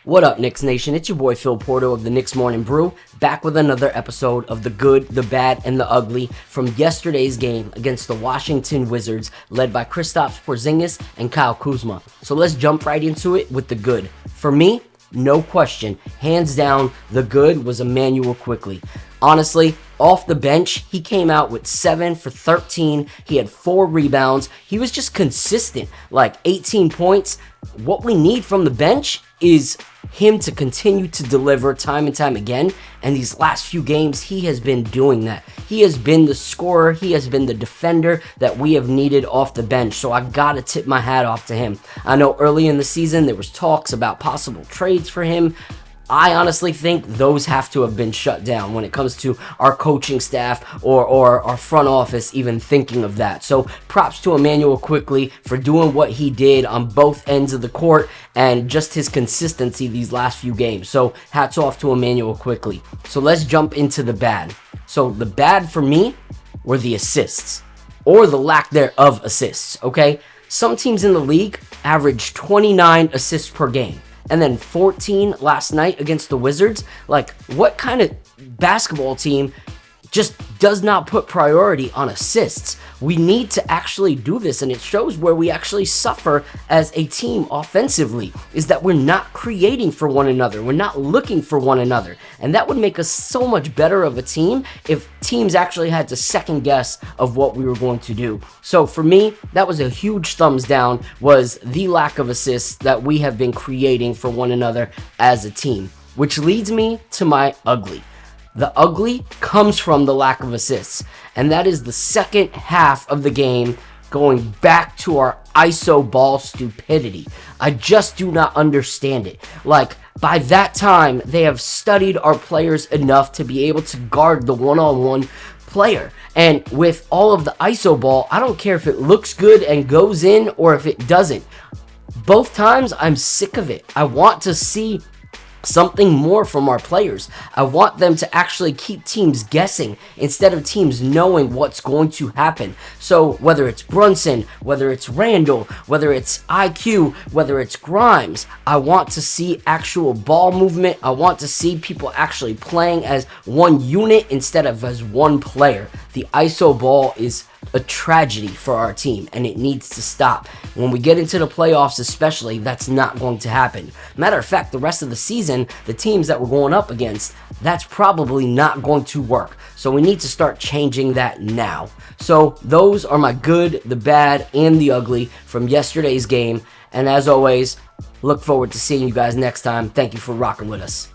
What up, Knicks Nation? It's your boy Phil Porto of the Knicks Morning Brew, back with another episode of the good, the bad, and the ugly from yesterday's game against the Washington Wizards, led by Kristaps Porzingis and Kyle Kuzma. So let's jump right into it with the good. For me, no question, hands down, the good was Immanuel Quickley. Honestly, off the bench, he came out with 7 for 13. He had 4 rebounds. He was just consistent, like 18 points. What we need from the bench is him to continue to deliver time and time again. And these last few games, he has been doing that. He has been the scorer. He has been the defender that we have needed off the bench. So I got to tip my hat off to him. I know early in the season, there was talks about possible trades for him. I honestly think those have to have been shut down when it comes to our coaching staff or our front office even thinking of that. So props to Immanuel Quickley for doing what he did on both ends of the court and just his consistency these last few games. So hats off to Immanuel Quickley. So let's jump into the bad. So the bad for me were the assists or the lack thereof assists, okay? Some teams in the league average 29 assists per game. And then 14 last night against the Wizards. Like, what kind of basketball team just does not put priority on assists? We need to actually do this, and it shows where we actually suffer as a team offensively, is that we're not creating for one another. We're not looking for one another. And that would make us so much better of a team if teams actually had to second guess of what we were going to do. So for me, that was a huge thumbs down, was the lack of assists that we have been creating for one another as a team. Which leads me to my ugly. The ugly comes from the lack of assists, and that is the second half of the game going back to our ISO ball stupidity. I just do not understand it. Like, by that time, they have studied our players enough to be able to guard the one-on-one player. And with all of the ISO ball, I don't care if it looks good and goes in or if it doesn't. Both times, I'm sick of it. I want to see something more from our players. I want them to actually keep teams guessing instead of teams knowing what's going to happen. So whether it's Brunson, whether it's Randall, whether it's IQ, whether it's Grimes, I want to see actual ball movement. I want to see people actually playing as one unit instead of as one player. The ISO ball is a tragedy for our team, and it needs to stop. When we get into the playoffs especially, that's not going to happen. Matter of fact, the rest of the season, the teams that we're going up against, that's probably not going to work. So we need to start changing that now. So those are my good, the bad, and the ugly from yesterday's game. And as always, look forward to seeing you guys next time. Thank you for rocking with us.